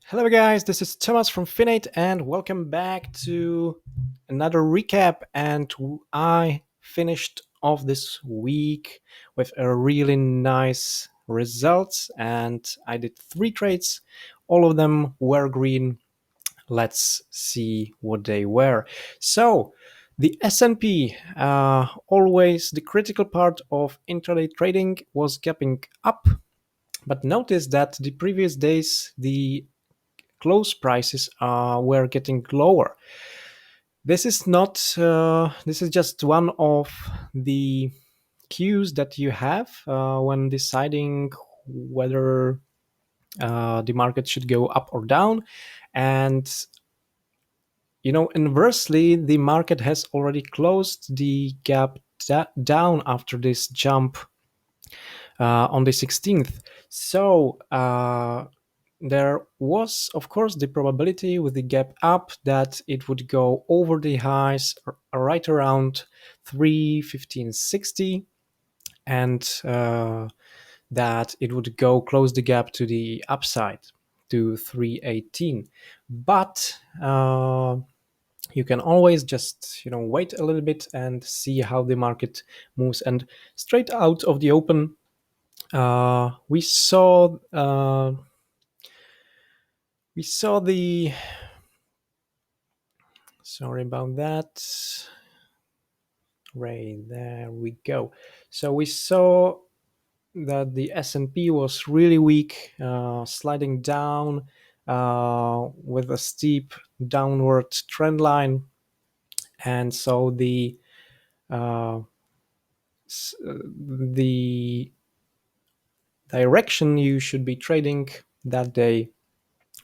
Hello, guys. This is Thomas from FINEIGHT, and welcome back to another recap. I finished off this week with a really nice results, and I did three trades. All of them were green. Let's see what they were. So, the S&P, always the critical part of intraday trading, was gapping up. But notice that the previous days, the close prices were getting lower. This is not. This is just one of the cues that you have when deciding whether the market should go up or down. And inversely, the market has already closed the gap down after this jump on the 16th. So there was, of course, the probability with the gap up that it would go over the highs right around 315.60, and that it would go close the gap to the upside to 318. But you can always just wait a little bit and see how the market moves. And straight out of the open, we saw the sorry about that. Right, there we go. So we saw that the S&P was really weak, sliding down with a steep downward trend line. And so uh, the direction you should be trading that day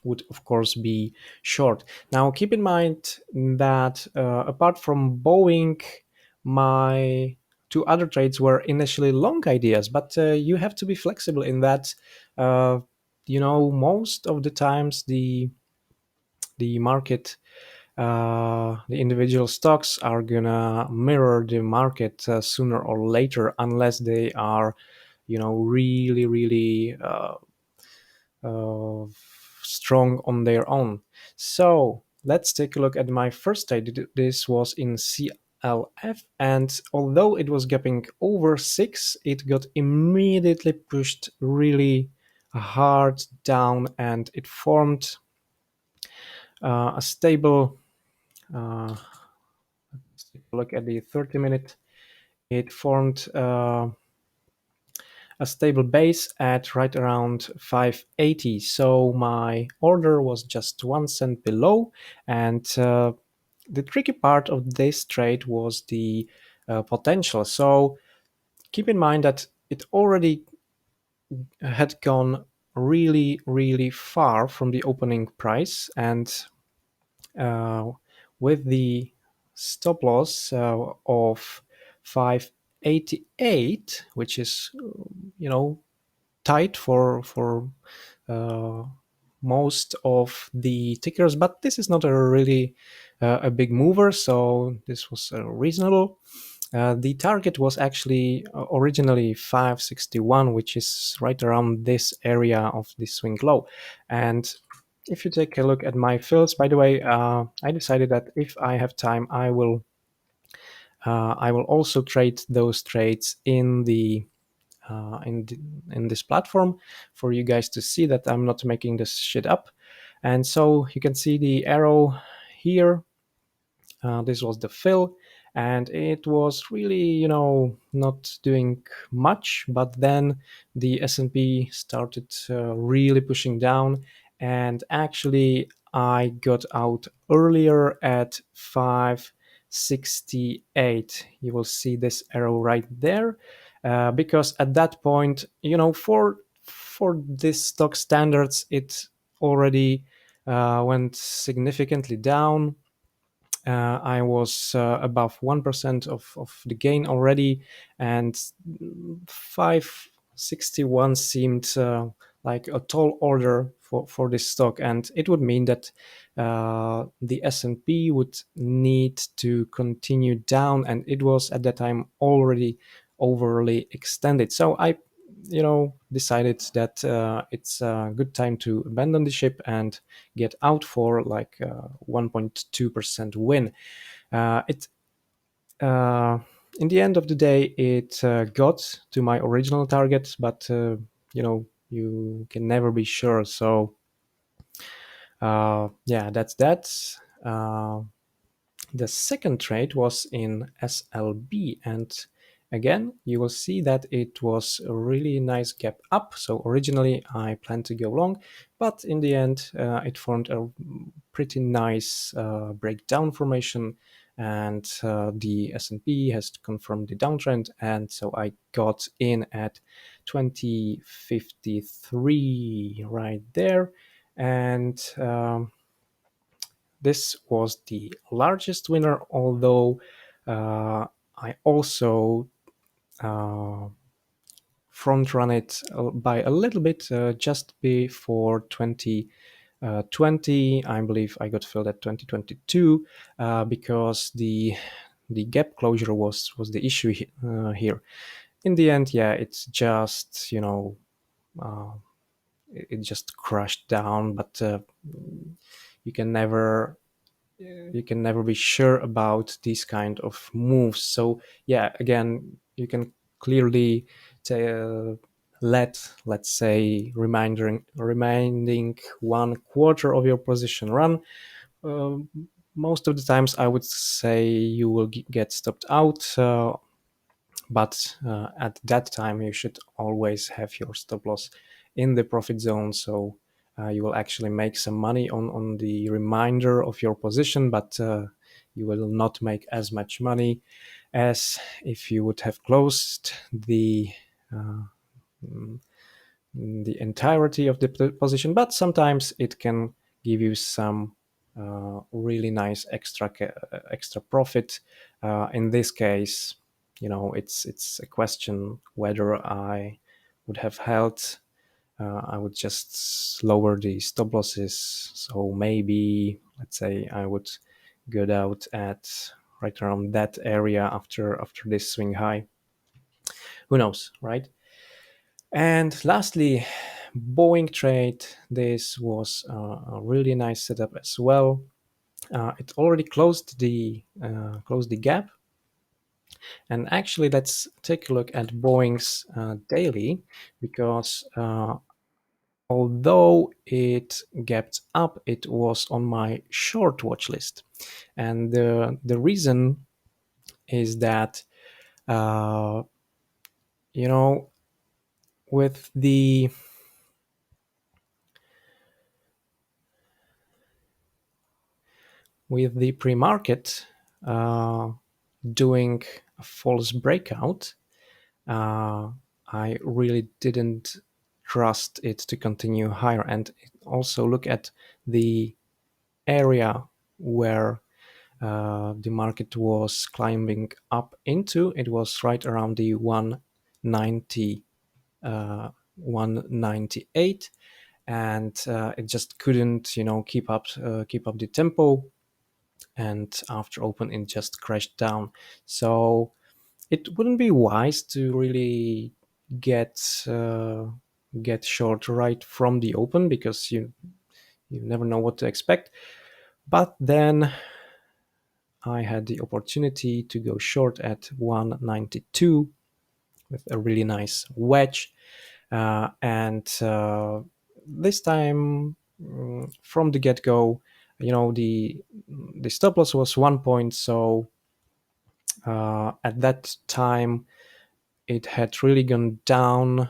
would of course be short. Now keep in mind that apart from Boeing, my two other trades were initially long ideas, but you have to be flexible in that. uh, most of the times the market, the individual stocks are gonna mirror the market sooner or later, unless they are really really uh, strong on their own. So let's take a look at my first trade. This was in CLF, and although it was gapping over 6, it got immediately pushed really hard down, and it formed a stable. Let's take a look at the 30-minute. It formed a stable base at right around 580. So my order was just 1 cent below. And the tricky part of this trade was the potential. So keep in mind that it already had gone really, really far from the opening price. And uh, with the stop loss of 588, which is, tight for uh, most of the tickers, but this is not a really a big mover, so this was reasonable. The target was actually originally 561, which is right around this area of the swing low. And if you take a look at my fills, by the way, I decided that if I have time, I will also trade those trades in the in this platform for you guys to see that I'm not making this shit up. And so you can see the arrow here. This was the fill, and it was really, not doing much. But then the S&P started really pushing down, and actually I got out earlier at 568. You will see this arrow right there, because at that point, for this stock standards, it already went significantly down. I was above 1% of the gain already, and 561 seemed like a tall order for this stock, and it would mean that the S&P would need to continue down, and it was at that time already overly extended. So I decided that it's a good time to abandon the ship and get out for like 1.2% win. It uh, In the end of the day, it got to my original target, but you can never be sure. So yeah, that's that. Uh, the second trade was in SLB, and again, you will see that it was a really nice gap up. So originally I planned to go long, but in the end, it formed a pretty nice breakdown formation, and the S&P has confirmed the downtrend, and so I got in at 2053 right there, and this was the largest winner, although I also uh, front run it by a little bit just before 2020. I believe I got filled at 2022 because the gap closure was the issue here. In the end, yeah, it's just uh, it just crashed down, but you can never you can never be sure about these kind of moves. So yeah, again, you can clearly let's say reminding 1/4 of your position run. Um Most of the times, I would say you will get stopped out. But at that time, you should always have your stop loss in the profit zone, so you will actually make some money on the remainder of your position, but you will not make as much money as if you would have closed uh, mm, the entirety of the position. But sometimes it can give you some really nice extra profit. In this case, it's a question whether I would have held. I would just lower the stop losses. So maybe, let's say, I would get out at right around that area after this swing high. Who knows, right? And lastly, Boeing trade. This was a really nice setup as well. It already closed the gap, and actually, let's take a look at Boeing's daily, because although it gapped up, it was on my short watch list, and the reason is that uh, you know with the pre-market doing a false breakout, uh, I really didn't trust it to continue higher. And also look at the area where the market was climbing up into. It was right around the 190, 198, and it just couldn't, keep up the tempo. And after open, it just crashed down. So it wouldn't be wise to really get uh, get short right from the open, because you never know what to expect. But then I had the opportunity to go short at 192 with a really nice wedge, and this time, from the get-go, the stop loss was 1 point. So at that time, it had really gone down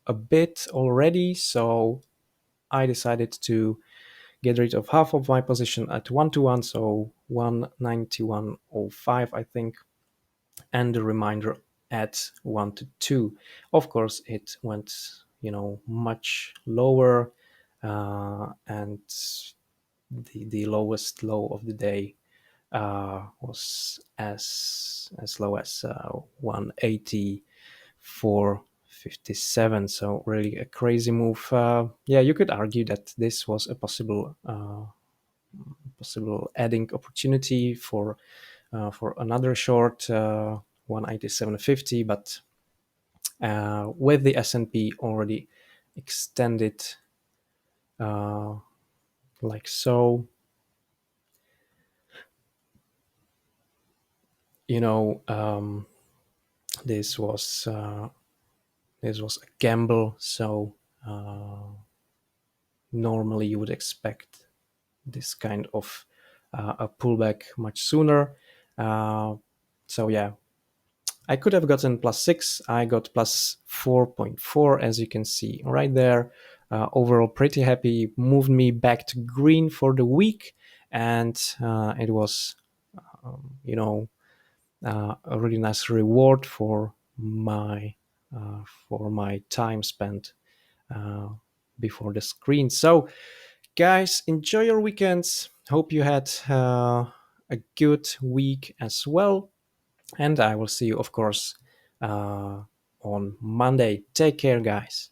a bit already, so I decided to get rid of half of my position at 1 to 1, so 191.05, I think, and the remainder at 1 to 2. Of course, it went, much lower, and the lowest low of the day was as low as 184.57. So really a crazy move. Yeah, you could argue that this was a possible adding opportunity for another short 187.50, but with the S&P already extended like so. You know, this was this was a gamble, so normally you would expect this kind of a pullback much sooner. Uh, so yeah, I could have gotten +6. I got +4.4, as you can see right there. Overall, pretty happy. Moved me back to green for the week, and it was, you know, a really nice reward for my time spent uh, before the screen. So, guys, enjoy your weekends. Hope you had a good week as well. And I will see you, of course, on Monday. Take care, guys.